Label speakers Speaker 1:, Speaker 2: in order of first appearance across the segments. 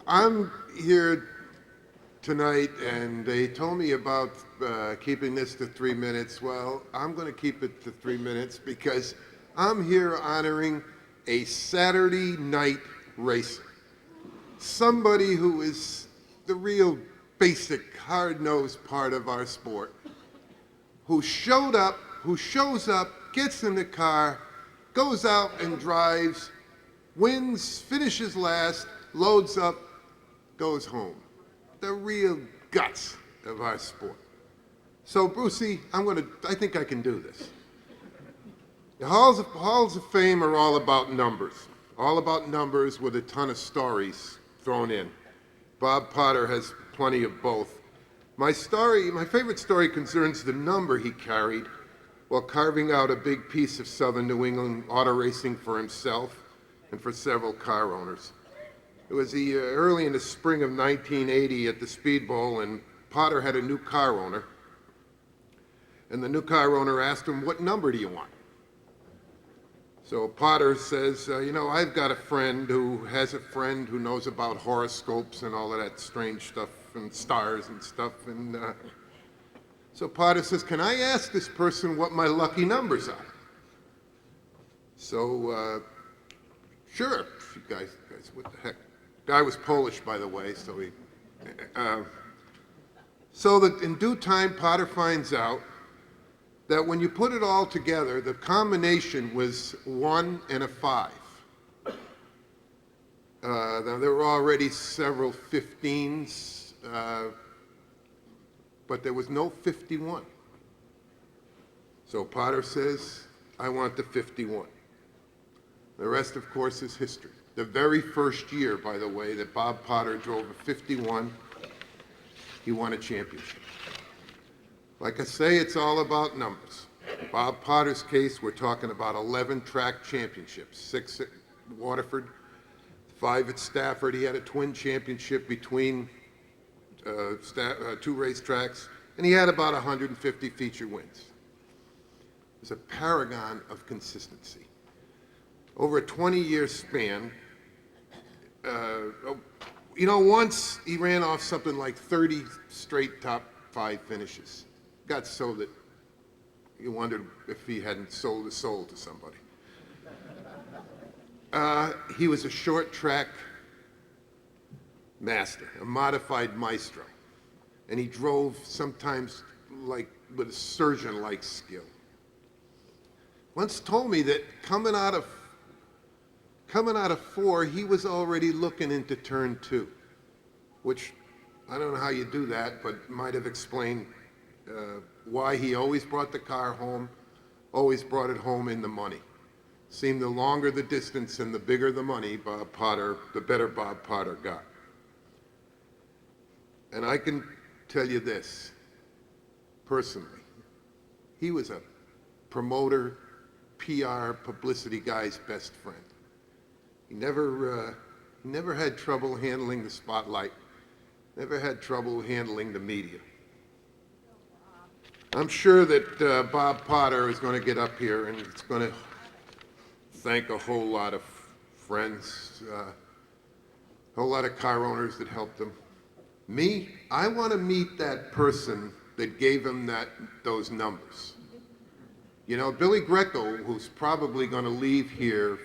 Speaker 1: I'm here tonight, and they told me about keeping this to 3 minutes. Well, I'm going to keep it to 3 minutes because I'm here honoring a Saturday night racer. Somebody who is the real basic, hard-nosed part of our sport, who showed up, who shows up, gets in the car, goes out and drives, wins, finishes last, loads up, goes home. The real guts of our sport. So, Brucey, I think I can do this. The Halls of Fame are all about numbers with a ton of stories thrown in. Bob Potter has plenty of both. My favorite story concerns the number he carried while carving out a big piece of Southern New England auto racing for himself and for several car owners. It was early in the spring of 1980 at the Speed Bowl, and Potter had a new car owner. And the new car owner asked him, "What number do you want?" So Potter says, I've got a friend who has a friend who knows about horoscopes and all of that strange stuff and stars and stuff. And so Potter says, "Can I ask this person what my lucky numbers are?" So, sure, you guys, what the heck? Guy was Polish, by the way, so so that in due time, Potter finds out that when you put it all together, the combination was 1 and a 5. Now, there were already several 15s, but there was no 51. So Potter says, "I want the 51. The rest, of course, is history. The very first year, by the way, that Bob Potter drove a 51, he won a championship. Like I say, it's all about numbers. In Bob Potter's case, we're talking about 11 track championships, 6 at Waterford, 5 at Stafford. He had a twin championship between 2 racetracks, and he had about 150 feature wins. It was a paragon of consistency. Over a 20-year span, once he ran off something like 30 straight top 5 finishes. Got so that you wondered if he hadn't sold his soul to somebody. He was a short track master, a modified maestro, and he drove sometimes like with a surgeon-like skill. Once told me that coming out of 4, he was already looking into turn 2, which I don't know how you do that, but might have explained why he always brought the car home, always brought it home in the money. Seemed the longer the distance and the bigger the money, the better Bob Potter got. And I can tell you this, personally, he was a promoter, PR, publicity guy's best friend. He never had trouble handling the spotlight, never had trouble handling the media. I'm sure that Bob Potter is going to get up here and it's going to thank a whole lot of friends, a whole lot of car owners that helped him. Me, I want to meet that person that gave him those numbers. Billy Greco, who's probably going to leave here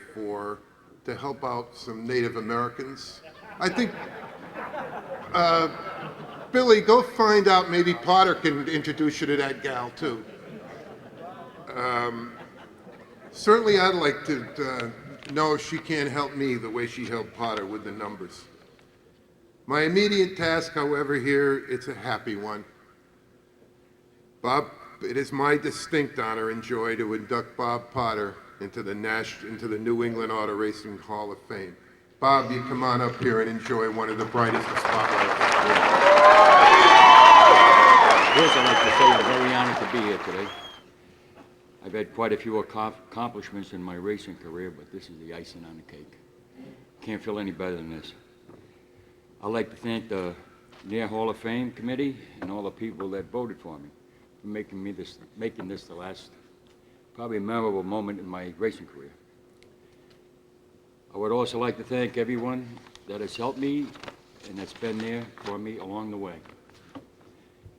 Speaker 1: to help out some Native Americans. I think, Billy, go find out, maybe Potter can introduce you to that gal too. Certainly I'd like to know if she can't help me the way she helped Potter with the numbers. My immediate task, however, here, it's a happy one. Bob, it is my distinct honor and joy to induct Bob Potter into the New England Auto Racing Hall of Fame. Bob, you come on up here and enjoy one of the brightest of spotlights.
Speaker 2: First, I'd like to say I'm very honored to be here today. I've had quite a few accomplishments in my racing career, but this is the icing on the cake. Can't feel any better than this. I'd like to thank the Near Hall of Fame committee and all the people that voted for me for making this the last, probably memorable moment in my racing career. I would also like to thank everyone that has helped me and that's been there for me along the way.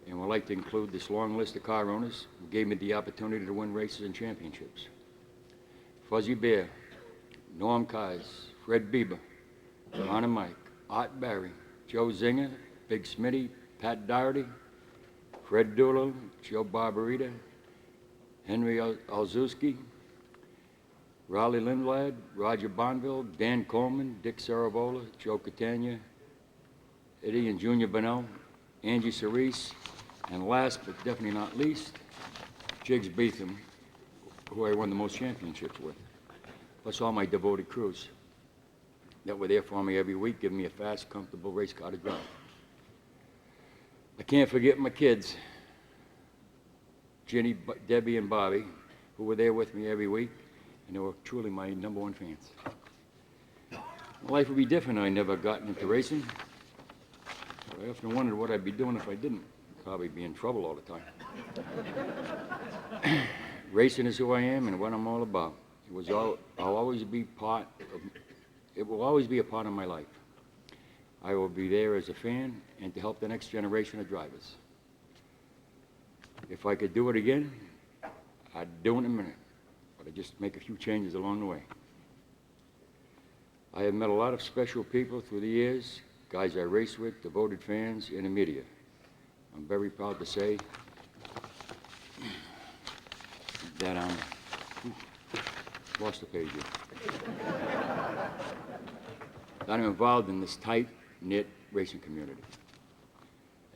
Speaker 2: And would like to include this long list of car owners who gave me the opportunity to win races and championships. Fuzzy Bear, Norm Kais, Fred Bieber, Ron and Mike, Art Barry, Joe Zinger, Big Smitty, Pat Doherty, Fred Doolittle, Joe Barbarita, Henry Olszewski, Raleigh Lindblad, Roger Bonville, Dan Coleman, Dick Sarabola, Joe Catania, Eddie and Junior Bonnell, Angie Cerise, and last but definitely not least, Jiggs Beetham, who I won the most championships with, plus all my devoted crews that were there for me every week, giving me a fast, comfortable race car to drive. I can't forget my kids, Ginny, Debbie, and Bobby, who were there with me every week, and they were truly my #1 fans. Life would be different if I never gotten into racing. I often wondered what I'd be doing if I didn't. Probably be in trouble all the time. Racing is who I am and what I'm all about. It will always be a part of my life. I will be there as a fan and to help the next generation of drivers. If I could do it again, I'd do it in a minute, but I'd just make a few changes along the way. I have met a lot of special people through the years, guys I race with, devoted fans, and the media. I'm very proud to say that lost the page here. That I'm involved in this tight-knit racing community.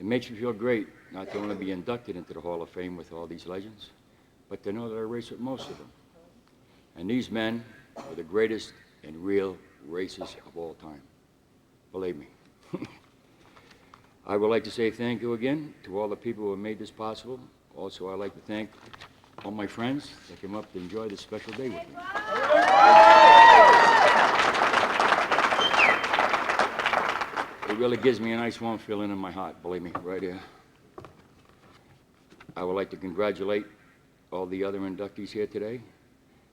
Speaker 2: It makes me feel great not to only be inducted into the Hall of Fame with all these legends, but to know that I race with most of them. And these men are the greatest and real racers of all time. Believe me. I would like to say thank you again to all the people who have made this possible. Also, I'd like to thank all my friends that came up to enjoy this special day with me. It really gives me a nice warm feeling in my heart, believe me, right here. I would like to congratulate all the other inductees here today.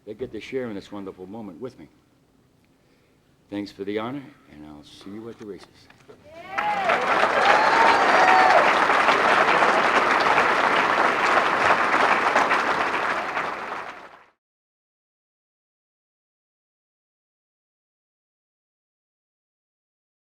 Speaker 2: They get to share in this wonderful moment with me. Thanks for the honor, and I'll see you at the races.